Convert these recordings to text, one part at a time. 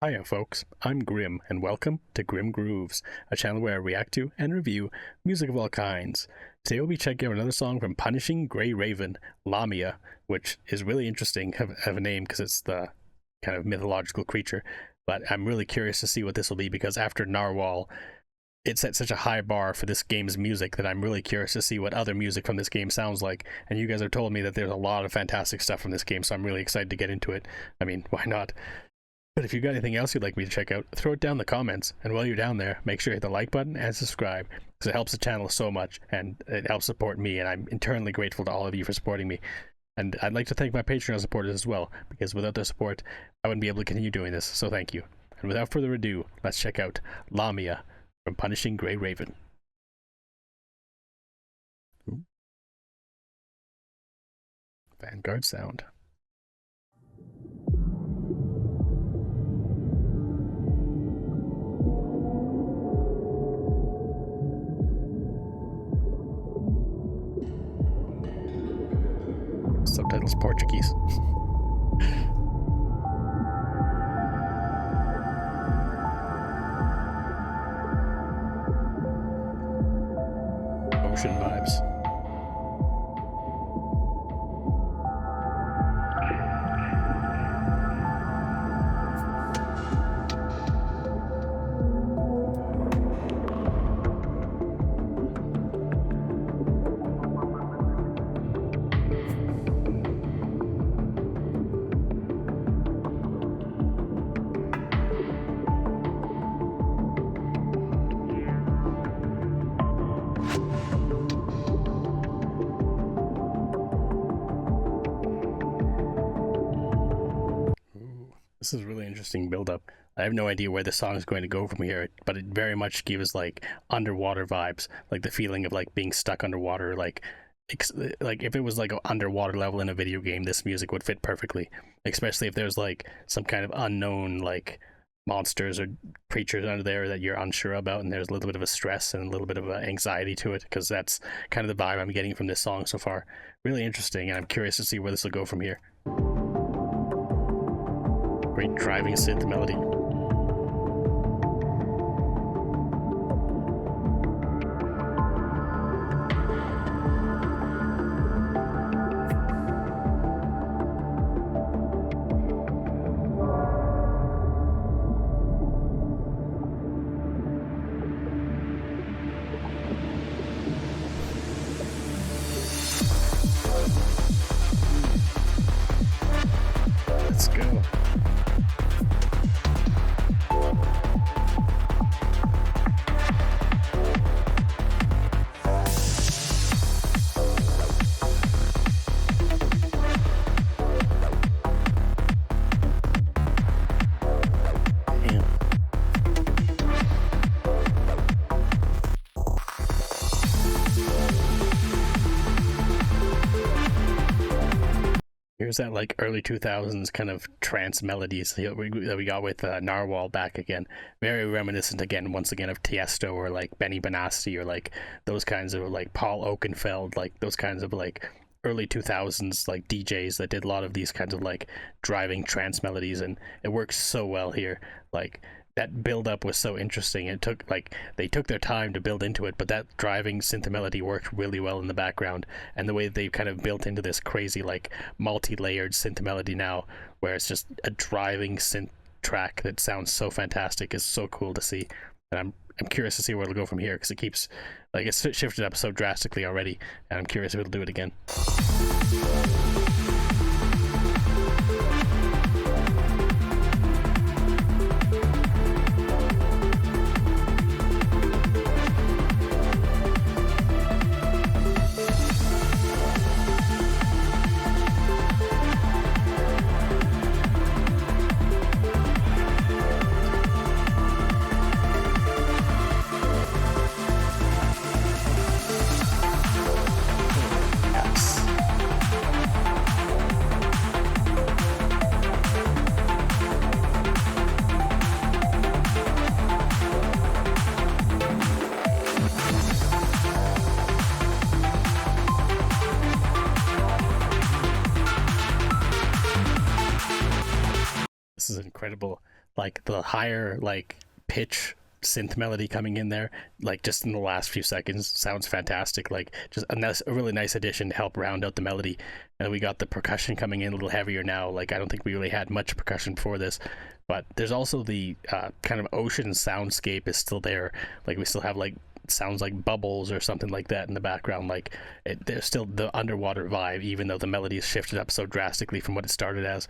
Hiya folks, I'm Grim, and welcome to Grim Grooves, a channel where I react to and review music of all kinds. Today we'll be checking out another song from Punishing Grey Raven, LAMIA, which is really interesting of a name because it's the kind of mythological creature, but I'm really curious to see what this will be because after Narwhal, it set such a high bar for this game's music that I'm really curious to see what other music from this game sounds like, and you guys have told me that there's a lot of fantastic stuff from this game, so I'm really excited to get into it. I mean, why not? But if you've got anything else you'd like me to check out, throw it down in the comments. And while you're down there, make sure you hit the like button and subscribe, because it helps the channel so much, and it helps support me, and I'm eternally grateful to all of you for supporting me. And I'd like to thank my Patreon supporters as well, because without their support, I wouldn't be able to continue doing this, so thank you. And without further ado, let's check out LAMIA from Punishing Grey Raven. Ooh. Vanguard sound. Subtitles Portuguese. Ocean vibes. This is really interesting build-up. I have no idea where the song is going to go from here, but it very much gives like underwater vibes, like the feeling of like being stuck underwater. Like if it was like an underwater level in a video game, this music would fit perfectly. Especially if there's like some kind of unknown like monsters or creatures under there that you're unsure about, and there's a little bit of a stress and a little bit of anxiety to it, because that's kind of the vibe I'm getting from this song so far. Really interesting, and I'm curious to see where this will go from here. Great driving synth melody. Let's go. Here's that like early 2000s kind of trance melodies that we got with Narwhal back again. Very reminiscent again, once again, of Tiesto or like Benny Benassi or like those kinds of like Paul Oakenfold, like those kinds of like early 2000s like DJs that did a lot of these kinds of like driving trance melodies, and it works so well here. Like that build up was so interesting. It took like they took their time to build into it, but that driving synth melody worked really well in the background, and the way that they've kind of built into this crazy like multi-layered synth melody now, where it's just a driving synth track that sounds so fantastic, is so cool to see. And I'm curious to see where it'll go from here, because it keeps like it's shifted up so drastically already, and I'm curious if it'll do it again. This is incredible. like the higher like pitch synth melody coming in there, like just in the last few seconds, sounds fantastic. Like just a really nice addition to help round out the melody. And we got the percussion coming in a little heavier now. Like I don't think we really had much percussion before this, but there's also the kind of ocean soundscape is still there. Like we still have like sounds like bubbles or something like that in the background. Like there's still the underwater vibe, even though the melody has shifted up so drastically from what it started as.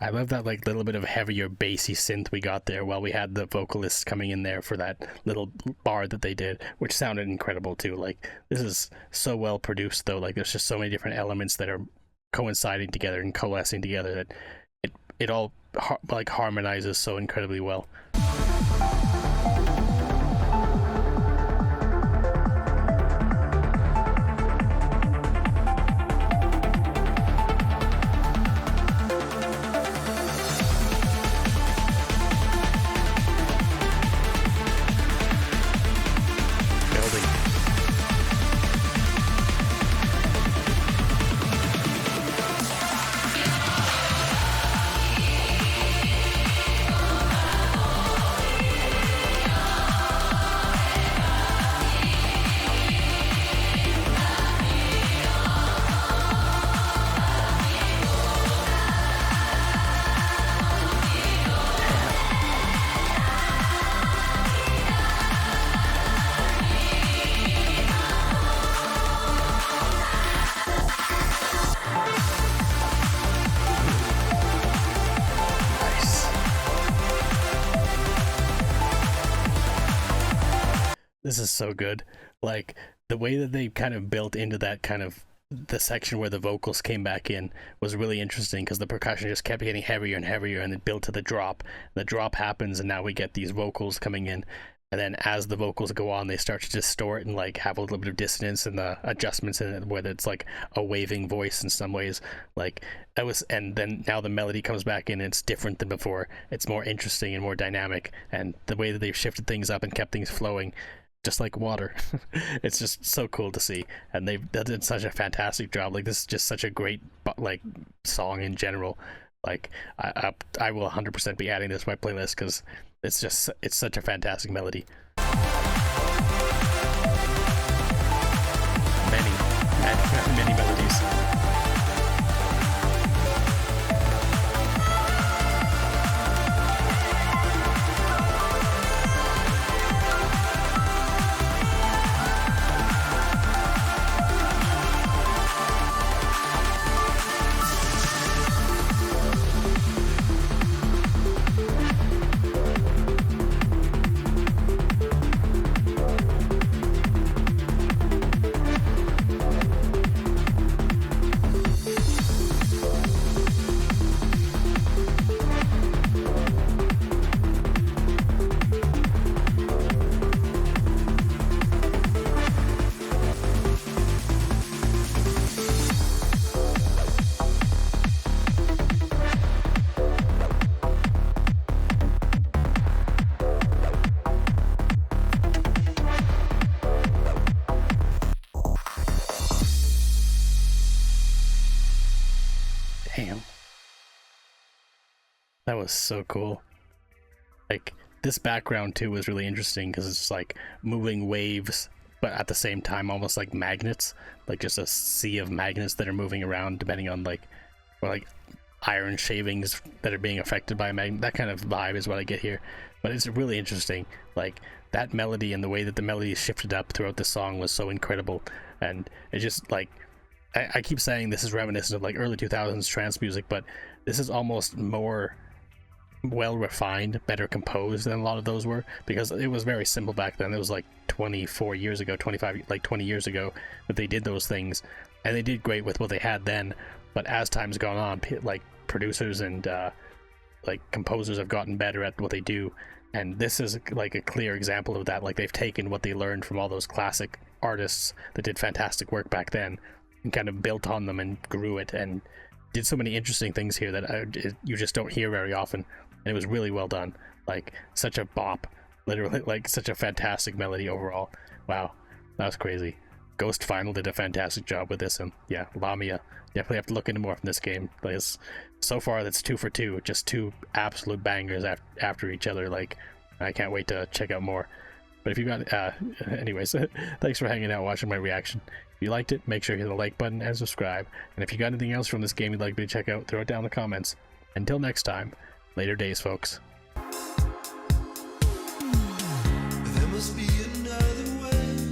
I love that like little bit of heavier bassy synth we got there while we had the vocalists coming in there for that little bar that they did, which sounded incredible too. Like this is so well produced though. Like there's just so many different elements that are coinciding together and coalescing together that it all like harmonizes so incredibly well. This is so good. Like the way that they kind of built into that kind of the section where the vocals came back in was really interesting because the percussion just kept getting heavier and heavier and it built to the drop. The drop happens and now we get these vocals coming in. And then as the vocals go on, they start to distort and like have a little bit of dissonance in the adjustments in it, whether it's like a waving voice in some ways. Like that was, and then now the melody comes back in and it's different than before. It's more interesting and more dynamic. And the way that they've shifted things up and kept things flowing, just like water. It's just so cool to see, and they've done such a fantastic job. Like this is just such a great like song in general. Like I will 100% be adding this to my playlist because it's such a fantastic melody. Many melodies. Damn. That was so cool. Like, this background too was really interesting because it's like moving waves, but at the same time almost like magnets, like just a sea of magnets that are moving around depending on like, or like iron shavings that are being affected by a magnet. That kind of vibe is what I get here. But it's really interesting. Like, that melody and the way that the melody shifted up throughout the song was so incredible. And it's just like, I keep saying this is reminiscent of like early 2000s trance music, but this is almost more well refined, better composed than a lot of those were, because it was very simple back then. It was like 24 years ago, 25, like 20 years ago that they did those things, and they did great with what they had then. But as time's gone on, like producers and like composers have gotten better at what they do, and this is like a clear example of that. Like they've taken what they learned from all those classic artists that did fantastic work back then and kind of built on them and grew it and did so many interesting things here that you just don't hear very often. And it was really well done. Like such a bop, literally, like such a fantastic melody overall. Wow, that was crazy. Ghost Final did a fantastic job with this, and yeah, Lamia, definitely have to look into more from this game. Like so far that's 2 for 2, just two absolute bangers after each other. Like I can't wait to check out more. But if you got anyways, thanks for hanging out, watching my reaction. If you liked it, make sure you hit the like button and subscribe. And if you got anything else from this game you'd like me to check out, throw it down in the comments. Until next time, later days, folks.